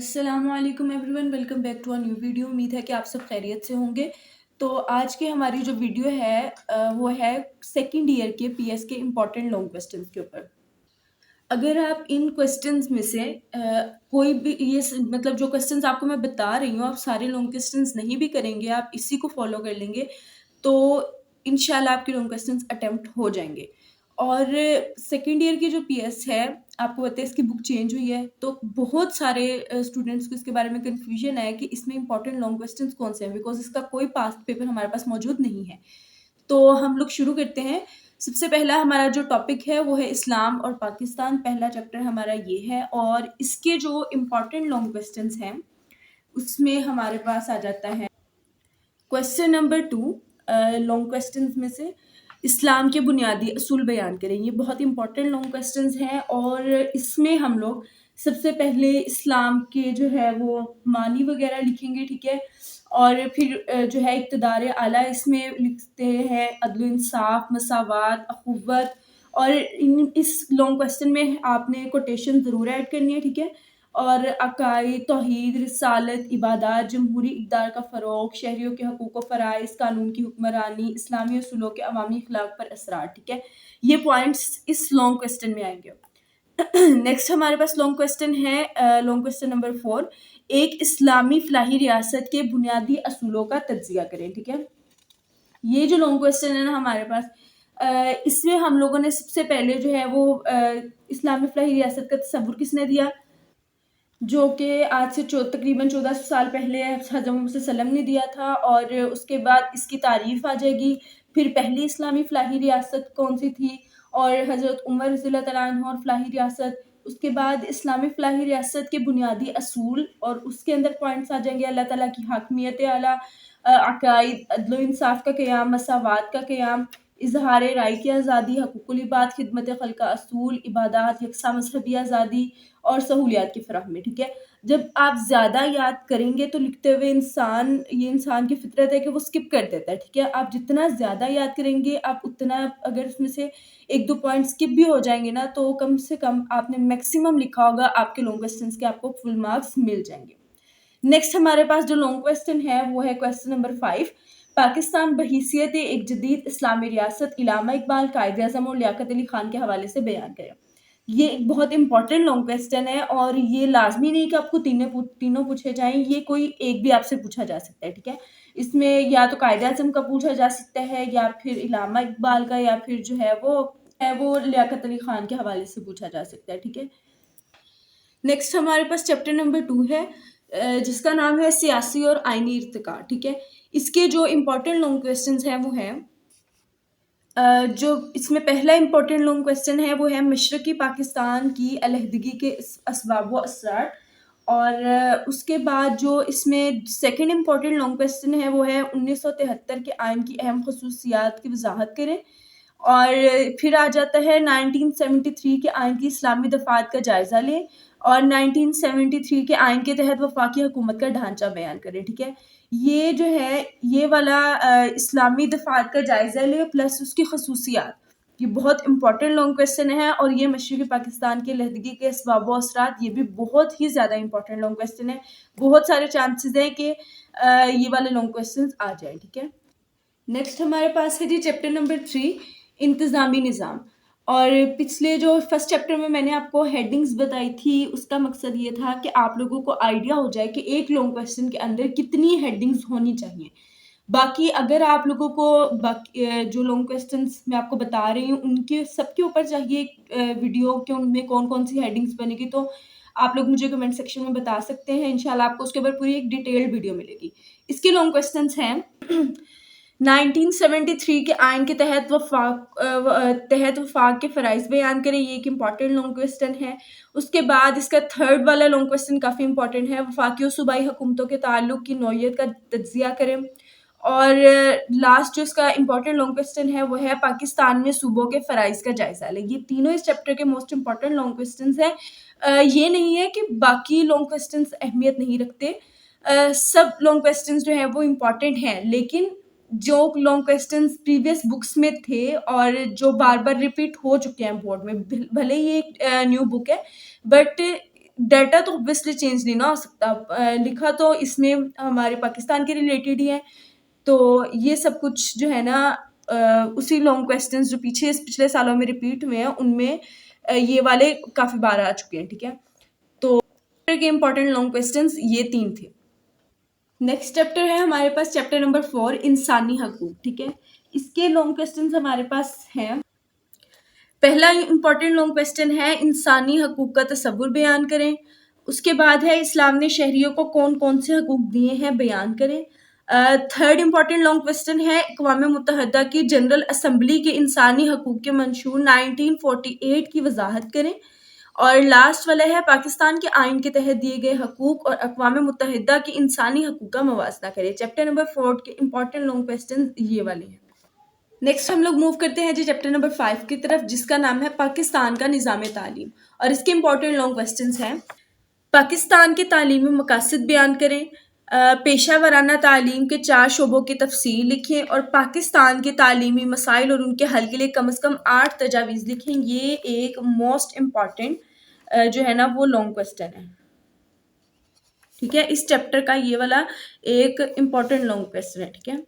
अस्सलामुअलैकुम everyone, welcome back to a new video. उम्मीद है कि आप सब खैरियत से होंगे। तो आज की हमारी जो वीडियो है वो है सेकंड ईयर के पीएस के इम्पोर्टेंट लॉन्ग क्वेश्चंस के ऊपर। अगर आप इन क्वेश्चंस में से कोई भी मतलब जो क्वेश्चंस आपको मैं बता रही हूँ, आप सारे लॉन्ग क्वेश्चंस नहीं भी करेंगे, आप इसी को फॉलो कर लेंगे तो इंशाल्लाह आपके लॉन्ग क्वेश्चंस अटेम्प्ट हो जाएंगे। और सेकेंड ईयर की जो पीएस है, आपको पता है इसकी बुक चेंज हुई है, तो बहुत सारे स्टूडेंट्स को इसके बारे में कन्फ्यूजन है कि इसमें इंपॉर्टेंट लॉन्ग क्वेश्चंस कौन से हैं, बिकॉज इसका कोई पास्ट पेपर हमारे पास मौजूद नहीं है। तो हम लोग शुरू करते हैं। सबसे पहला हमारा जो टॉपिक है वो है इस्लाम और पाकिस्तान। पहला चैप्टर हमारा ये है और इसके जो इम्पोर्टेंट लॉन्ग क्वेश्चंस हैं उसमें हमारे पास आ जाता है क्वेश्चन नंबर 2। लॉन्ग क्वेश्चंस में से इस्लाम के बुनियादी असूल बयान करें। ये बहुत इंपॉर्टेंट लॉन्ग क्वेश्चंस हैं और इसमें हम लोग सबसे पहले इस्लाम के जो है वो मानी वगैरह लिखेंगे, ठीक है। और फिर जो है इक़्तिदार आला, इसमें लिखते हैं अदल इंसाफ, मसावात, अखुव्वत। और इस लॉन्ग क्वेश्चन में आपने कोटेशन ज़रूर ऐड करनी है, ठीक है। और अकायद, तौहीद, रिसालत, इबादत, जमहूरी इक़्तिदार का फ़रोग़, शहरियों के हकूक़ व फ़राइज़, कानून की हुक्मरानी, इस्लामी असूलों के अवामी अखलाक पर असरार, ठीक है। ये पॉइंट्स इस लॉन्ग क्वेश्चन में आएंगे। नेक्स्ट हमारे पास लॉन्ग क्वेश्चन है, लॉन्ग क्वेश्चन नंबर 4। एक इस्लामी फलाही रियासत के बुनियादी असूलों का तज्ज़िया करें, ठीक है। ये जो लॉन्ग क्वेश्चन है ना हमारे पास, इसमें हम लोगों ने सबसे पहले जो है वो इस्लामी फलाही रियासत का तस्वुर किसने दिया, जो कि आज से तकरीबन 1400 साल पहले हज़रत मोहम्मद सल्लल्लाहु अलैहि वसल्लम ने दिया था। और उसके बाद इसकी तारीफ आ जाएगी। फिर पहली इस्लामी फलाही रियासत कौन सी थी, और हज़रत उमर रज़ियल्लाहु तआला अन्हु और फलाही रियासत। उसके बाद इस्लामी फलाही रियासत के बुनियादी असूल, और उसके अंदर पॉइंट्स आ जाएंगे अल्लाह ताला की हाकमियत आला, अकायद, अदल इंसाफ का क़याम, मसावात का क़याम, इजहार राय की आज़ादी, हकूक़ुल इबाद, खिदमत खल्क़ का असूल, इबादत, यकसा मजहबी आज़ादी और सहूलियात की फराहमी, ठीक है। जब आप ज़्यादा याद करेंगे तो लिखते हुए इंसान की फितरत है कि वो स्किप कर देता है, ठीक है। आप जितना ज़्यादा याद करेंगे, आप उतना, अगर उसमें से 1-2 पॉइंट स्किप भी हो जाएंगे ना, तो कम से कम आपने मैक्सिमम लिखा होगा, आपके लॉन्ग क्वेश्चंस के आपको फुल मार्क्स मिल जाएंगे। नेक्स्ट हमारे पास जो लॉन्ग क्वेश्चन है वो है क्वेश्चन नंबर 5। पाकिस्तान बहैसियत एक जदीद इस्लामी रियासत इलामा इकबाल, कायद-ए-आज़म और लियाकत अली खान के हवाले से बयान करें। ये एक बहुत इंपॉर्टेंट लॉन्ग क्वेश्चन है और ये लाजमी नहीं कि आपको तीनों पूछे जाएं, ये कोई एक भी आपसे पूछा जा सकता है, ठीक है। इसमें या तो कायद-ए-आज़म का पूछा जा सकता है, या फिर इलामा इकबाल का, या फिर जो है वो लियाकत अली खान के हवाले से पूछा जा सकता है, ठीक है। नेक्स्ट हमारे पास चैप्टर नंबर 2 है, जिसका नाम है सियासी और आइनी इर्तिका, ठीक है। इसके जो इम्पोर्टेंट लॉन्ग क्वेश्चंस हैं वो हैं, जो इसमें पहला इम्पोर्टेंट लॉन्ग क्वेश्चन है वो है मशरकी पाकिस्तान की अलहदगी के असबाब व असरार। और उसके बाद जो इसमें सेकंड इम्पोर्टेंट लॉन्ग क्वेश्चन है वो है 1973 के आइन की अहम खसूसियात की वजाहत करें। और फिर आ जाता है 1973 के आइन की इस्लामी दफात का जायज़ा लें, और 1973 के आइन के तहत वफाकी हुकूमत का ढांचा बयान करें, ठीक है। ये जो है ये वाला इस्लामी दफात का जायज़ा लें प्लस उसकी खसूसियात, ये बहुत इंपॉर्टेंट लॉन्ग क्वेश्चन है। और ये मशरक़ी पाकिस्तान के लहदगी के असबाब व असरात, ये भी बहुत ही ज़्यादा इंपॉर्टेंट लॉन्ग क्वेश्चन है। बहुत सारे चांसेस हैं कि ये वाले लॉन्ग क्वेश्चन आ जाए, ठीक है। नेक्स्ट हमारे पास है जी चैप्टर नंबर 3, इंतज़ामी निज़ाम। और पिछले जो फर्स्ट चैप्टर में मैंने आपको हेडिंग्स बताई थी, उसका मकसद ये था कि आप लोगों को आइडिया हो जाए कि एक लॉन्ग क्वेश्चन के अंदर कितनी हेडिंग्स होनी चाहिए। बाकी अगर आप लोगों को जो लॉन्ग क्वेश्चंस मैं आपको बता रही हूँ उनके सबके ऊपर चाहिए वीडियो कि उनमें कौन कौन सी हेडिंग्स बनेगी, तो आप लोग मुझे कमेंट सेक्शन में बता सकते हैं। इंशाल्लाह आपको उसके ऊपर पूरी एक डिटेल्ड वीडियो मिलेगी। इसके लॉन्ग क्वेश्चंस हैं 1973 के आइन के तहत वफाक के फ़राइज़ बयान करें, ये एक इम्पॉर्टेंट लॉन्ग क्वेश्चन है। उसके बाद इसका थर्ड वाला लॉन्ग क्वेश्चन काफ़ी इंपॉर्टेंट है, वफाकी और सूबाई हुकूमतों के ताल्लुक की नौइयत का तज्ज़िया करें। और लास्ट जो इसका इम्पॉर्टेंट लॉन्ग क्वेश्चन है वो है पाकिस्तान में सूबों के फ़राइज़ का जायज़ा लें। ये तीनों इस चैप्टर के मोस्ट इम्पॉर्टेंट लॉन्ग क्वेश्चंस हैं। ये नहीं है कि बाकी लॉन्ग क्वेश्चंस अहमियत नहीं रखते, सब लॉन्ग क्वेश्चंस जो हैं वो इम्पॉर्टेंट हैं, लेकिन जो लॉन्ग क्वेश्चंस प्रीवियस बुक्स में थे और जो बार बार रिपीट हो चुके हैं बोर्ड में, भले ही एक न्यू बुक है, बट डाटा तो ऑब्वियसली चेंज नहीं ना हो सकता, लिखा तो इसमें हमारे पाकिस्तान के रिलेटेड ही है, तो ये सब कुछ जो है ना उसी लॉन्ग क्वेश्चंस जो पिछले सालों में रिपीट हुए हैं उनमें ये वाले काफ़ी बार आ चुके हैं, ठीक है। तो के इम्पोर्टेंट लॉन्ग क्वेश्चंस ये 3 थे। नेक्स्ट चैप्टर है हमारे पास चैप्टर नंबर 4 इंसानी हकूक, ठीक है। इसके लॉन्ग क्वेश्चंस हमारे पास हैं। पहला इम्पॉर्टेंट लॉन्ग क्वेश्चन है इंसानी हकूक का तसव्वुर बयान करें। उसके बाद है इस्लाम ने शहरियों को कौन कौन से हकूक दिए हैं बयान करें। थर्ड इम्पॉर्टेंट लॉन्ग क्वेश्चन है अक़वाम मुत्तहदा की जनरल असम्बली के इंसानी हकूक के मंशूर 1948 की वजाहत करें। और लास्ट वाला है पाकिस्तान के आइन के तहत दिए गए हकूक और अक़वाम मुत्तहदा के इंसानी हकूक का मवाजना करें। चैप्टर नंबर 4 के इम्पॉर्टेंट लॉन्ग क्वेश्चन ये वाले हैं। नेक्स्ट हम लोग मूव करते हैं जी चैप्टर नंबर 5 की तरफ, जिसका नाम है पाकिस्तान का निज़ाम तालीम, और इसके इम्पॉर्टेंट लॉन्ग क्वेश्चंस हैं। पाकिस्तान के तालीमी मकासद बयान करें, पेशा वराना तालीम के 4 शोबों की तफसील लिखें और पाकिस्तान के तालीमी मसाइल और उनके हल के लिए कम से कम 8 तजावीज़ लिखें। ये एक मोस्ट इम्पॉर्टेंट जो है ना वो लॉन्ग क्वेश्चन है, ठीक है। इस चैप्टर का ये वाला एक इम्पॉर्टेंट लॉन्ग क्वेश्चन है, ठीक है।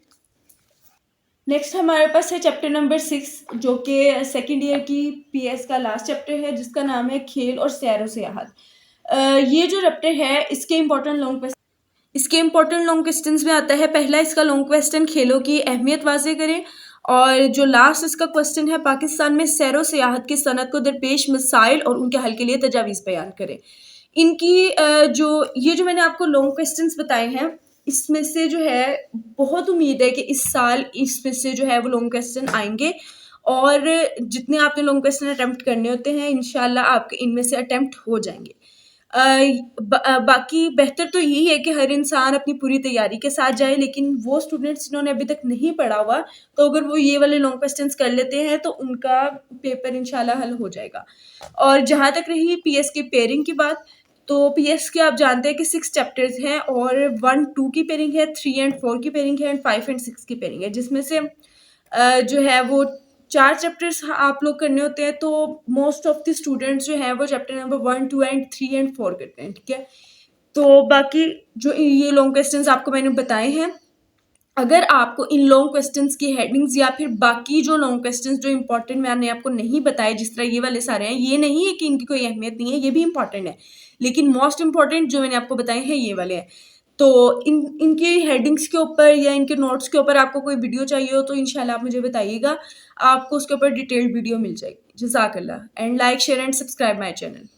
नेक्स्ट हमारे पास है चैप्टर नंबर 6, जो कि सेकेंड ईयर की पीएस का लास्ट चैप्टर है, जिसका नाम है खेल और सैर व सियाहत। ये जो चैप्टर है इसके इम्पोर्टेंट लॉन्ग क्वेश्चंस में आता है। पहला इसका लॉन्ग क्वेश्चन खेलों की अहमियत वाज़ेह करें, और जो लास्ट इसका क्वेश्चन है पाकिस्तान में सैर व सियाहत की सनत को दरपेश मसाइल और उनके हल के लिए तजावीज़ बयान करें। इनकी जो मैंने आपको लॉन्ग क्वेश्चंस बताए हैं, इसमें से जो है बहुत उम्मीद है कि इस साल इसमें से जो है वो लॉन्ग क्वेश्चन आएंगे, और जितने आपने लॉन्ग क्वेश्चन अटेम्प्ट करने होते हैं इंशाल्लाह आपके इनमें से अटेम्प्ट हो जाएंगे। बाकी बेहतर तो यही है कि हर इंसान अपनी पूरी तैयारी के साथ जाए, लेकिन वो स्टूडेंट्स जिन्होंने अभी तक नहीं पढ़ा हुआ, तो अगर वो ये वाले लॉन्ग क्वेश्चंस कर लेते हैं तो उनका पेपर इंशाल्लाह हल हो जाएगा। और जहाँ तक रही पीएस की पेयरिंग की बात, तो पीएस के आप जानते हैं कि 6 चैप्टर्स हैं, और 1, 2 की पेयरिंग है, 3 एंड 4 की पेयरिंग है, एंड 5 एंड 6 की पेयरिंग है, जिसमें से जो है वो 4 चैप्टर्स आप लोग करने होते हैं। तो मोस्ट ऑफ द स्टूडेंट्स जो है वो चैप्टर नंबर 1, 2 एंड 3 एंड 4 करते हैं, ठीक है। तो बाकी जो ये लॉन्ग क्वेश्चंस आपको मैंने बताए हैं, अगर आपको इन लॉन्ग क्वेश्चंस की हेडिंग्स या फिर बाकी जो लॉन्ग क्वेश्चंस जो इंपॉर्टेंट मैंने आपको नहीं बताए, जिस तरह ये वाले सारे हैं, ये नहीं है कि इनकी कोई अहमियत नहीं है, ये भी इंपॉर्टेंट है, लेकिन मोस्ट इंपॉर्टेंट जो मैंने आपको बताए हैं ये वाले हैं। तो इनकी हेडिंग्स के ऊपर या इनके नोट्स के ऊपर आपको कोई वीडियो चाहिए हो तो इंशाल्लाह आप मुझे बताइएगा, आपको उसके ऊपर डिटेल्ड वीडियो मिल जाएगी। जज़ाकल्लाह, and like share and subscribe my channel.